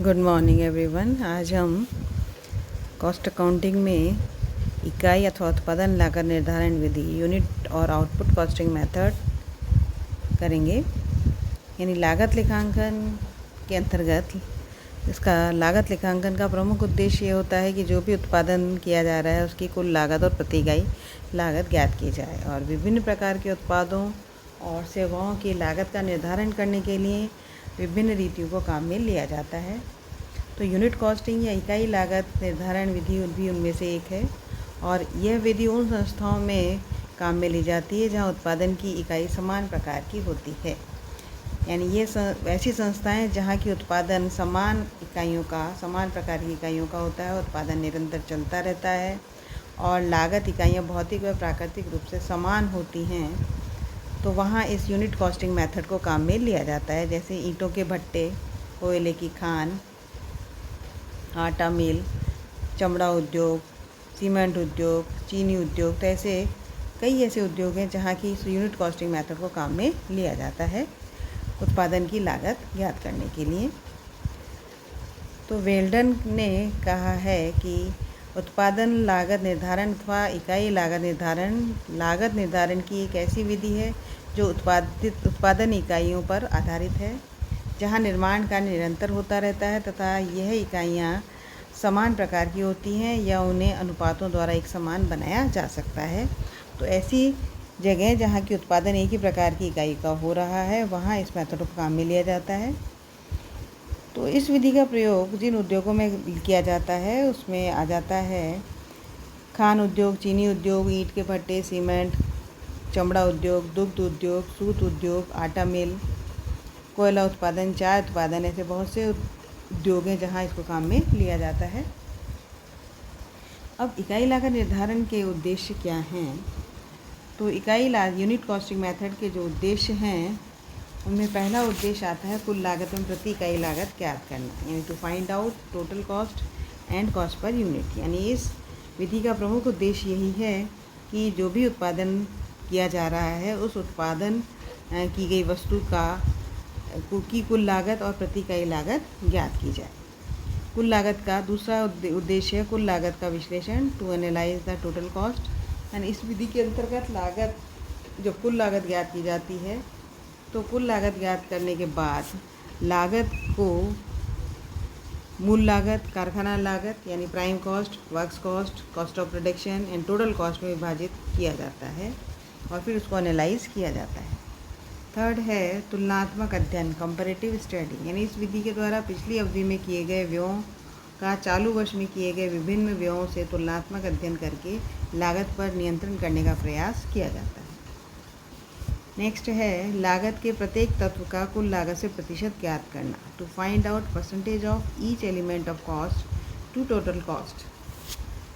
Good morning everyone. आज हम cost accounting में इकाई अथवा उत्पादन लागत निर्धारण विधि यूनिट और आउटपुट कॉस्टिंग मेथड करेंगे। यानी लागत लेखांकन के अंतर्गत इसका लागत लेखांकन का प्रमुख उद्देश्य ये होता है कि जो भी उत्पादन किया जा रहा है उसकी कुल लागत और प्रति इकाई लागत ज्ञात की जाए और विभिन्न प्रकार के उत्पादों और सेवाओं की लागत का निर्धारण करने के लिए विभिन्न रीतियों को काम में लिया जाता है। तो यूनिट कॉस्टिंग या इकाई लागत निर्धारण विधि भी उनमें से एक है और यह विधि उन संस्थाओं में काम में ली जाती है जहां उत्पादन की इकाई समान प्रकार की होती है। यानी ये ऐसी संस्थाएं जहां की उत्पादन समान प्रकार की इकाइयों का होता है, उत्पादन निरंतर चलता रहता है और लागत इकाइयाँ भौतिक व प्राकृतिक रूप से समान होती हैं, तो वहाँ इस यूनिट कॉस्टिंग मेथड को काम में लिया जाता है। जैसे ईंटों के भट्टे, कोयले की खान, आटा मिल, चमड़ा उद्योग, सीमेंट उद्योग, चीनी उद्योग, तो ऐसे कई ऐसे उद्योग हैं जहाँ की इस यूनिट कॉस्टिंग मेथड को काम में लिया जाता है उत्पादन की लागत ज्ञात करने के लिए। तो वेल्डन ने कहा है कि उत्पादन लागत निर्धारण अथवा इकाई लागत निर्धारण की एक ऐसी विधि है जो उत्पादन इकाइयों पर आधारित है, जहां निर्माण कार्य निरंतर होता रहता है तथा यह इकाइयां समान प्रकार की होती हैं या उन्हें अनुपातों द्वारा एक समान बनाया जा सकता है। तो ऐसी जगह जहां की उत्पादन एक ही प्रकार की इकाई का हो रहा है, वहां इस मेथड को काम में लिया जाता है। तो इस विधि का प्रयोग जिन उद्योगों में किया जाता है उसमें आ जाता है खान उद्योग, चीनी उद्योग, ईंट के भट्टे, सीमेंट, चमड़ा उद्योग, दुग्ध उद्योग, सूत उद्योग, आटा मिल, कोयला उत्पादन, चाय उत्पादन, ऐसे बहुत से उद्योग हैं जहां इसको काम में लिया जाता है। अब इकाई लागत निर्धारण के उद्देश्य क्या हैं? तो यूनिट कॉस्टिंग मेथड के जो उद्देश्य हैं उनमें पहला उद्देश्य आता है कुल लागत में प्रति इकाई लागत ज्ञात करना, यानी to find out total cost and cost per unit. यानी इस विधि का प्रमुख उद्देश्य यही है कि जो भी उत्पादन किया जा रहा है उस उत्पादन की गई वस्तु की कुल लागत और प्रति इकाई लागत ज्ञात की जाए। कुल लागत का दूसरा उद्देश्य है कुल लागत का विश्लेषण, to analyse the total cost. यानी इस विधि के अंतर्गत जब कुल लागत ज्ञात की जाती है तो कुल लागत ज्ञात करने के बाद लागत को मूल लागत, कारखाना लागत यानी prime cost, works cost, cost of production and total cost में विभाजित किया जाता है और फिर उसको एनालाइज किया जाता है। थर्ड है तुलनात्मक अध्ययन, कंपैरेटिव स्टडी। यानी इस विधि के द्वारा पिछली अवधि में किए गए व्ययों का चालू वर्ष में किए गए विभिन्न व्ययों से तुलनात्मक अध्ययन करके लागत पर नियंत्रण करने का प्रयास किया जाता है। नेक्स्ट है लागत के प्रत्येक तत्व का कुल लागत से प्रतिशत ज्ञात करना, to find out percentage of each element of cost to total cost.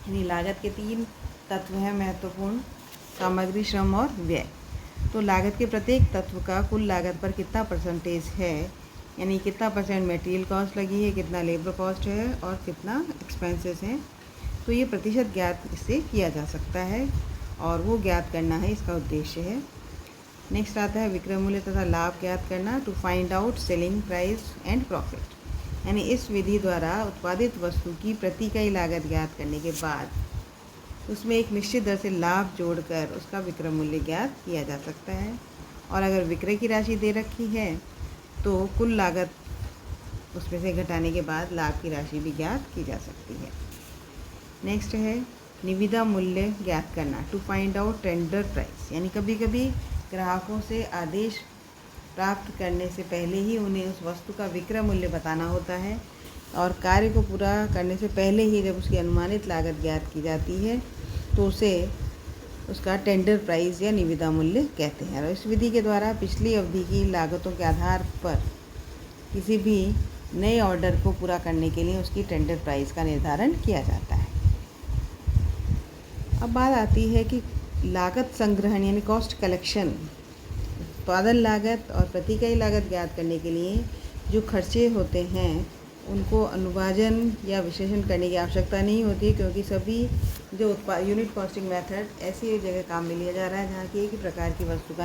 यानी लागत के 3 तत्व हैं महत्वपूर्ण, सामग्री, श्रम और व्यय। तो लागत के प्रत्येक तत्व का कुल लागत पर कितना परसेंटेज है, यानी कितना परसेंट मटेरियल कॉस्ट लगी है, कितना लेबर कॉस्ट है और कितना एक्सपेंसेस हैं, तो ये प्रतिशत ज्ञात इससे किया जा सकता है और वो ज्ञात करना है इसका उद्देश्य है। नेक्स्ट आता है विक्रय मूल्य तथा लाभ ज्ञात करना, to find out selling price and profit. यानी इस विधि द्वारा उत्पादित वस्तु की प्रति इकाई लागत ज्ञात करने के बाद उसमें एक निश्चित दर से लाभ जोड़कर उसका विक्रय मूल्य ज्ञात किया जा सकता है और अगर विक्रय की राशि दे रखी है तो कुल लागत उसमें से घटाने के बाद लाभ की राशि भी ज्ञात की जा सकती है। नेक्स्ट है निविदा मूल्य ज्ञात करना, to find out tender price. यानी कभी कभी ग्राहकों से आदेश प्राप्त करने से पहले ही उन्हें उस वस्तु का विक्रय मूल्य बताना होता है और कार्य को पूरा करने से पहले ही जब उसकी अनुमानित लागत ज्ञात की जाती है तो उसे उसका टेंडर प्राइस या निविदा मूल्य कहते हैं। और इस विधि के द्वारा पिछली अवधि की लागतों के आधार पर किसी भी नए ऑर्डर को पूरा करने के लिए उसकी टेंडर प्राइस का निर्धारण किया जाता है। अब बात आती है कि लागत संग्रहण यानी कॉस्ट कलेक्शन। उत्पादन लागत और प्रति इकाई लागत ज्ञात करने के लिए जो खर्चे होते हैं उनको अनुभाजन या विश्लेषण करने की आवश्यकता नहीं होती, क्योंकि सभी जो यूनिट कॉस्टिंग मेथड ऐसी जगह काम में लिया जा रहा है जहाँ की एक ही प्रकार की वस्तु का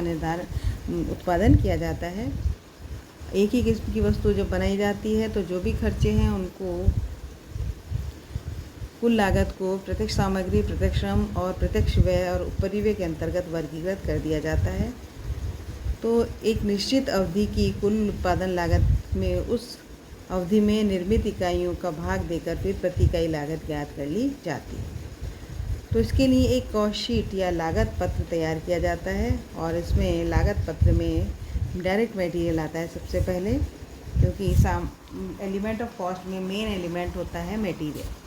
उत्पादन किया जाता है। एक ही किस्म की वस्तु जब बनाई जाती है तो जो भी खर्चे हैं उनको कुल लागत को प्रत्यक्ष सामग्री, प्रत्यक्ष श्रम और प्रत्यक्ष व्यय और उपरिव्यय के अंतर्गत वर्गीकृत कर दिया जाता है। तो एक निश्चित अवधि की कुल उत्पादन लागत में उस अवधि में निर्मित इकाइयों का भाग देकर फिर प्रति इकाई लागत ज्ञात कर ली जाती है। तो इसके लिए एक कॉस्ट शीट या लागत पत्र तैयार किया जाता है और इसमें लागत पत्र में डायरेक्ट मटेरियल आता है सबसे पहले, क्योंकि एलिमेंट ऑफ कॉस्ट में मेन एलिमेंट होता है मटेरियल।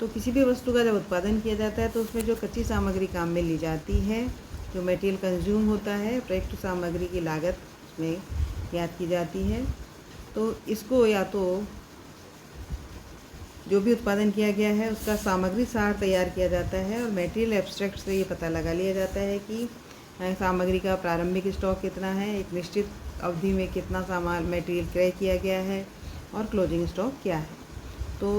तो किसी भी वस्तु का जब उत्पादन किया जाता है तो उसमें जो कच्ची सामग्री काम में ली जाती है, जो मटेरियल कंज्यूम होता है, प्रयुक्त सामग्री की लागत में याद की जाती है। तो इसको या तो जो भी उत्पादन किया गया है उसका सामग्री सार तैयार किया जाता है और मटेरियल एब्स्ट्रैक्ट से ये पता लगा लिया जाता है कि सामग्री का प्रारंभिक स्टॉक कितना है, एक निश्चित अवधि में कितना सामान मटेरियल क्रय किया गया है और क्लोजिंग स्टॉक क्या है। तो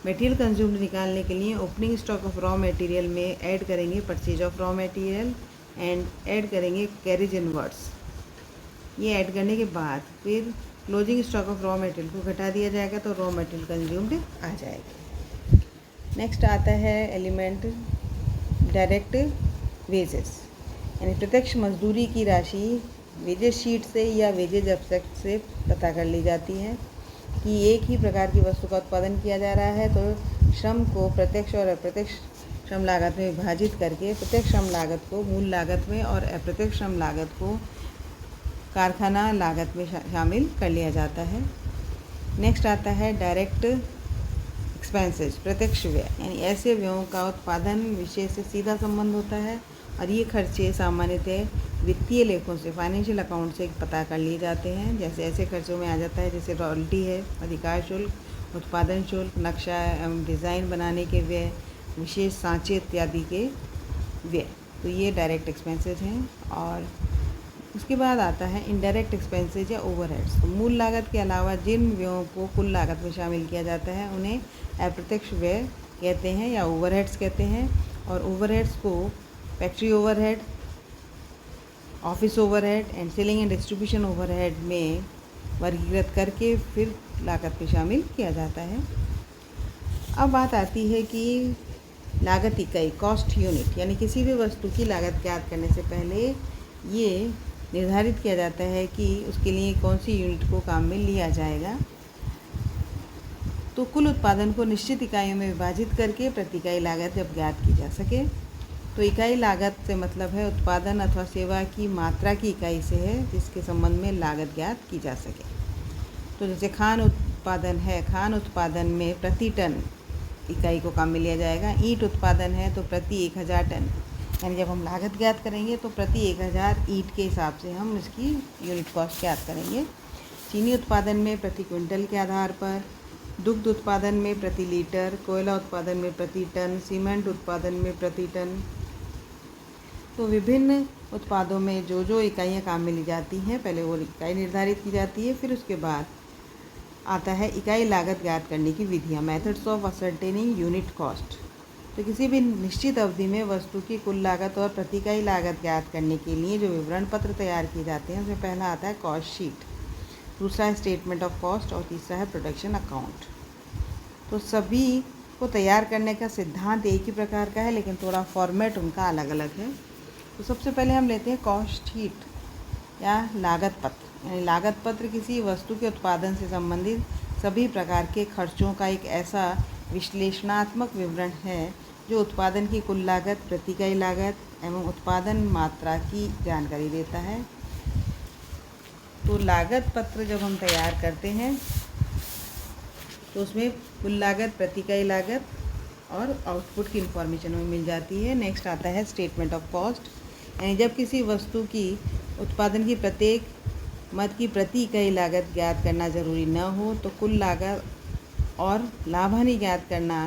मटेरियल कंज्यूम्ड निकालने के लिए opening stock of raw material में ऐड करेंगे purchase of raw material and add करेंगे कैरेज इनवर्ड्स। ये ऐड करने के बाद फिर closing stock of raw material को घटा दिया जाएगा तो रॉ मटेरियल कंज्यूम्ड आ जाएगी। नेक्स्ट आता है एलिमेंट डायरेक्ट वेजेस, यानी प्रत्यक्ष मजदूरी की राशि वेजेस शीट से या वेजेज एब्स्ट्रैक्ट से पता कर ली जाती है कि एक ही प्रकार की वस्तु का उत्पादन किया जा रहा है तो श्रम को प्रत्यक्ष और अप्रत्यक्ष श्रम लागत में विभाजित करके प्रत्यक्ष श्रम लागत को मूल लागत में और अप्रत्यक्ष श्रम लागत को कारखाना लागत में शामिल कर लिया जाता है। नेक्स्ट आता है डायरेक्ट एक्सपेंसेस, प्रत्यक्ष व्यय, यानी ऐसे व्ययों का उत्पादन विषय से सीधा संबंध होता है और ये खर्चे सामान्यतः वित्तीय लेखों से, फाइनेंशियल अकाउंट से पता कर लिए जाते हैं। जैसे ऐसे खर्चों में आ जाता है जैसे रॉयल्टी है, अधिकार शुल्क, उत्पादन शुल्क, नक्शा एवं डिज़ाइन बनाने के व्यय, विशेष सांचे इत्यादि के व्यय। तो ये डायरेक्ट एक्सपेंसेस हैं। और उसके बाद आता है इनडायरेक्ट एक्सपेंसेस या ओवरहेड्स। तो मूल लागत के अलावा जिन व्ययों को कुल लागत में शामिल किया जाता है उन्हें अप्रत्यक्ष व्यय कहते हैं या ओवरहेड्स कहते हैं। और ओवरहेड्स को factory overhead, office overhead and selling and distribution overhead में वर्गीकृत करके फिर लागत में शामिल किया जाता है। अब बात आती है कि लागत इकाई, कॉस्ट यूनिट, यानी किसी भी वस्तु की लागत ज्ञात करने से पहले ये निर्धारित किया जाता है कि उसके लिए कौन सी यूनिट को काम में लिया जाएगा। तो कुल उत्पादन को निश्चित इकाइयों में विभाजित करके प्रति इकाई लागत जब ज्ञात की जा सके। तो इकाई लागत से मतलब है उत्पादन अथवा सेवा की मात्रा की इकाई से है जिसके संबंध में लागत ज्ञात की जा सके। तो जैसे खान उत्पादन है, खान उत्पादन में प्रति टन इकाई को काम में लिया जाएगा। ईंट उत्पादन है तो प्रति 1000 टन, यानी जब हम लागत ज्ञात करेंगे तो प्रति 1000 ईंट के हिसाब से हम इसकी यूनिट कॉस्ट ज्ञात करेंगे। चीनी उत्पादन में प्रति क्विंटल के आधार पर, दुग्ध उत्पादन में प्रति लीटर, कोयला उत्पादन में प्रति टन, सीमेंट उत्पादन में प्रति टन। तो विभिन्न उत्पादों में जो जो इकाइयाँ काम में ली जाती हैं पहले वो इकाई निर्धारित की जाती है, फिर उसके बाद आता है इकाई लागत ज्ञात करने की विधियाँ, methods of ascertaining unit cost. तो किसी भी निश्चित अवधि में वस्तु की कुल लागत और प्रति इकाई लागत ज्ञात करने के लिए जो विवरण पत्र तैयार किए जाते हैं उसमें पहला आता है कॉस्ट शीट, दूसरा है स्टेटमेंट ऑफ कॉस्ट और तीसरा है प्रोडक्शन अकाउंट। तो सभी को तैयार करने का सिद्धांत एक ही प्रकार का है लेकिन थोड़ा फॉर्मेट उनका अलग अलग है। तो सबसे पहले हम लेते हैं कॉस्ट शीट या लागत पत्र। यानी लागत पत्र किसी वस्तु के उत्पादन से संबंधित सभी प्रकार के खर्चों का एक ऐसा विश्लेषणात्मक विवरण है जो उत्पादन की कुल लागत, प्रति इकाई लागत एवं उत्पादन मात्रा की जानकारी देता है। तो लागत पत्र जब हम तैयार करते हैं तो उसमें कुल लागत, प्रति इकाई लागत और आउटपुट की इन्फॉर्मेशन हमें मिल जाती है। नेक्स्ट आता है स्टेटमेंट ऑफ कॉस्ट, यानी जब किसी वस्तु की उत्पादन की प्रत्येक मद की प्रति इकाई लागत ज्ञात करना ज़रूरी न हो तो कुल लागत और लाभ हानि ज्ञात करना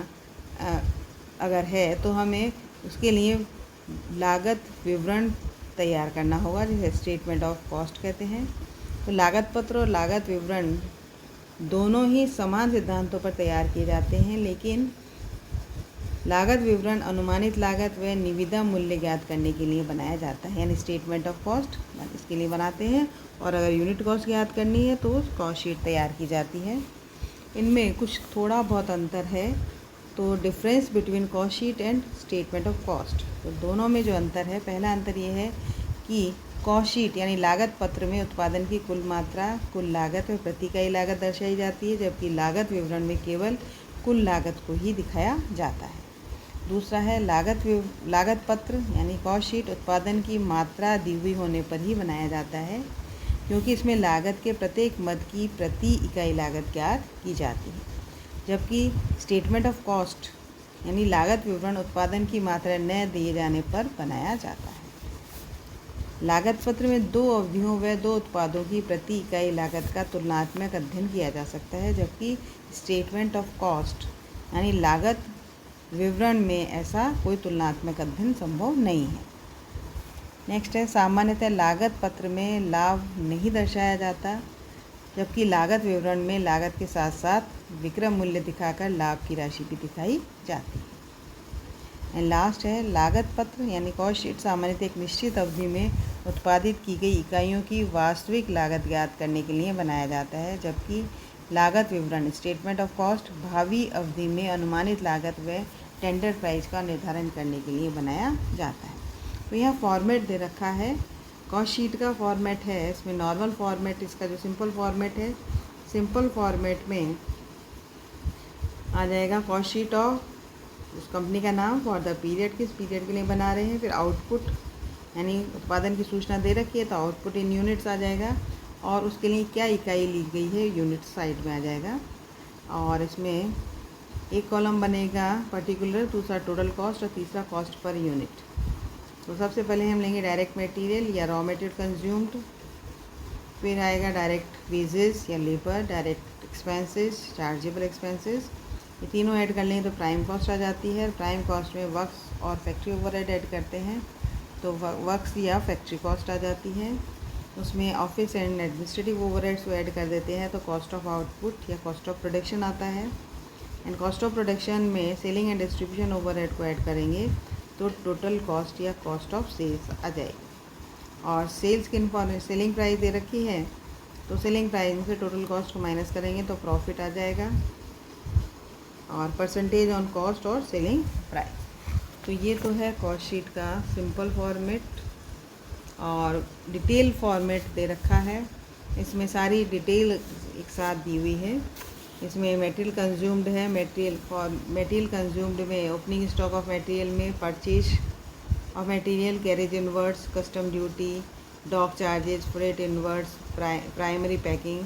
अगर है तो हमें उसके लिए लागत विवरण तैयार करना होगा जिसे स्टेटमेंट ऑफ कॉस्ट कहते हैं। तो लागत पत्र और लागत विवरण दोनों ही समान सिद्धांतों पर तैयार किए जाते हैं लेकिन लागत विवरण अनुमानित लागत व निविदा मूल्य ज्ञात करने के लिए बनाया जाता है, यानी स्टेटमेंट ऑफ कॉस्ट इसके लिए बनाते हैं। और अगर यूनिट कॉस्ट ज्ञात करनी है तो कॉस्ट शीट तैयार की जाती है। इनमें कुछ थोड़ा बहुत अंतर है, तो difference between cost sheet and statement of cost, तो दोनों में जो अंतर है, पहला अंतर ये है कि कॉस्ट शीट यानी लागत पत्र में उत्पादन की कुल मात्रा, कुल लागत व प्रति इकाई लागत दर्शाई जाती है, जबकि लागत विवरण में केवल कुल लागत को ही दिखाया जाता है। दूसरा है लागत पत्र यानी कॉस्ट शीट उत्पादन की मात्रा दी हुई होने पर ही बनाया जाता है, क्योंकि इसमें लागत के प्रत्येक मद की प्रति इकाई लागत ज्ञात की जाती है, जबकि स्टेटमेंट ऑफ कॉस्ट यानी लागत विवरण उत्पादन की मात्रा न दिए जाने पर बनाया जाता है। लागत पत्र में 2 अवधियों व 2 उत्पादों की प्रति इकाई लागत का तुलनात्मक अध्ययन किया जा सकता है, जबकि स्टेटमेंट ऑफ कॉस्ट यानी लागत विवरण में ऐसा कोई तुलनात्मक अध्ययन संभव नहीं है। नेक्स्ट है, सामान्यतः लागत पत्र में लाभ नहीं दर्शाया जाता, जबकि लागत विवरण में लागत के साथ साथ विक्रय मूल्य दिखाकर लाभ की राशि भी दिखाई जाती है। एंड लास्ट है, लागत पत्र यानी कॉस्ट शीट सामान्यतः एक निश्चित अवधि में उत्पादित की गई इकाइयों की वास्तविक लागत ज्ञात करने के लिए बनाया जाता है, जबकि लागत विवरण स्टेटमेंट ऑफ कॉस्ट भावी अवधि में अनुमानित लागत व टेंडर प्राइस का निर्धारण करने के लिए बनाया जाता है। तो यह फॉर्मेट दे रखा है, कॉस्ट शीट का फॉर्मेट है, इसमें नॉर्मल फॉर्मेट, इसका जो सिंपल फॉर्मेट है, सिंपल फॉर्मेट में आ जाएगा कॉस्ट शीट ऑफ उस कंपनी का नाम फॉर द पीरियड, किस पीरियड के लिए बना रहे हैं, फिर आउटपुट यानी उत्पादन की सूचना दे रखी है तो आउटपुट इन यूनिट्स आ जाएगा, और उसके लिए क्या इकाई ली गई है यूनिट साइड में आ जाएगा। और इसमें एक कॉलम बनेगा पर्टिकुलर, दूसरा टोटल कॉस्ट और तीसरा कॉस्ट पर यूनिट। तो सबसे पहले हम लेंगे डायरेक्ट मटेरियल या रॉ मटेरियल कंज्यूम्ड, फिर आएगा डायरेक्ट वेजेस या labour, direct expenses, chargeable expenses, ये तीनों ऐड कर लेंगे तो प्राइम कॉस्ट आ जाती है। प्राइम कॉस्ट में वर्क्स और फैक्ट्री ओवरहेड ऐड करते हैं तो वर्क्स या फैक्ट्री कॉस्ट आ जाती है। उसमें ऑफिस एंड एडमिनिस्ट्रेटिव ओवरहेड्स को ऐड कर देते हैं तो कॉस्ट ऑफ आउटपुट या कॉस्ट ऑफ प्रोडक्शन आता है। एंड कॉस्ट ऑफ प्रोडक्शन में सेलिंग एंड डिस्ट्रीब्यूशन ओवरहेड को ऐड करेंगे तो टोटल कॉस्ट या कॉस्ट ऑफ सेल्स आ जाएगी। और सेल्स की सेलिंग प्राइस दे रखी है तो सेलिंग प्राइस में से टोटल कॉस्ट को माइनस करेंगे तो प्रॉफिट आ जाएगा, और परसेंटेज ऑन कॉस्ट और सेलिंग प्राइस। तो ये तो है कॉस्ट शीट का सिंपल फॉर्मेट, और डिटेल फॉर्मेट दे रखा है, इसमें डिटेल एक साथ दी हुई है। इसमें मटेरियल कंज्यूम्ड है, मटेरियल कंज्यूम्ड में ओपनिंग स्टॉक ऑफ मटेरियल में purchase of material, carriage inwards, custom duty, dock charges, freight inwards, primary packing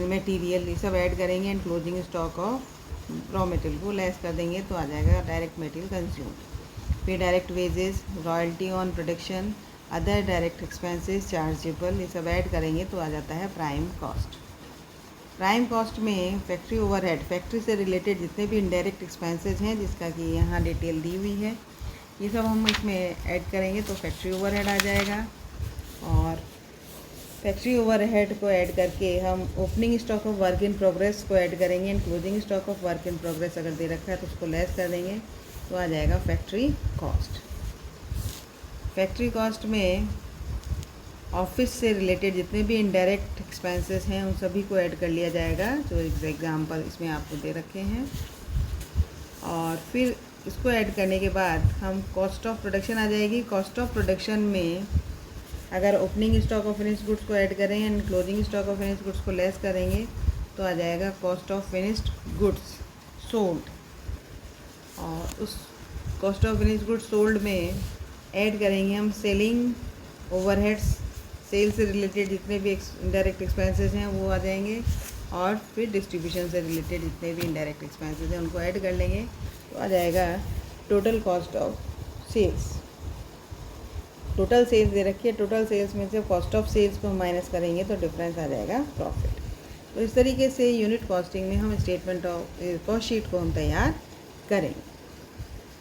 material, ये सब ऐड करेंगे and closing stock of raw material को लेस कर देंगे तो आ जाएगा डायरेक्ट मटेरियल कंज्यूम्ड। फिर direct wages, royalty on production, other direct expenses, chargeable, ये सब ऐड करेंगे तो आ जाता है प्राइम कॉस्ट। प्राइम कॉस्ट में फैक्ट्री ओवरहेड, फैक्ट्री से रिलेटेड जितने भी इनडायरेक्ट एक्सपेंसेस हैं जिसका कि यहाँ डिटेल दी हुई है, ये सब हम इसमें ऐड करेंगे तो फैक्ट्री ओवरहेड आ जाएगा। और फैक्ट्री ओवरहेड को ऐड करके हम opening stock of work in progress को ऐड करेंगे and closing stock of work in progress अगर दे रखा है तो उसको लेस कर देंगे तो आ जाएगा फैक्ट्री कॉस्ट। फैक्ट्री कॉस्ट में ऑफिस से रिलेटेड जितने भी इनडायरेक्ट एक्सपेंसेस हैं उन सभी को ऐड कर लिया जाएगा, जो एग्जाम्पल इसमें आपको दे रखे हैं। और फिर इसको ऐड करने के बाद हम कॉस्ट ऑफ प्रोडक्शन आ जाएगी। कॉस्ट ऑफ प्रोडक्शन में अगर opening stock of finished goods को ऐड करें and closing stock of finished goods को लेस करेंगे तो आ जाएगा cost of finished goods sold. और उस cost of finished goods sold में ऐड करेंगे हम सेलिंग ओवरहेड्स, सेल से रिलेटेड जितने भी इनडायरेक्ट एक्सपेंसेस हैं वो आ जाएंगे, और फिर डिस्ट्रीब्यूशन से रिलेटेड जितने भी इनडायरेक्ट एक्सपेंसेस हैं उनको ऐड कर लेंगे तो आ जाएगा total cost of sales. Total sales दे रखी है, टोटल सेल्स में से कॉस्ट ऑफ सेल्स को हम माइनस करेंगे तो डिफरेंस आ जाएगा प्रॉफिट। तो इस तरीके से यूनिट कॉस्टिंग में हम स्टेटमेंट ऑफ कॉस्ट शीट को हम तैयार करेंगे।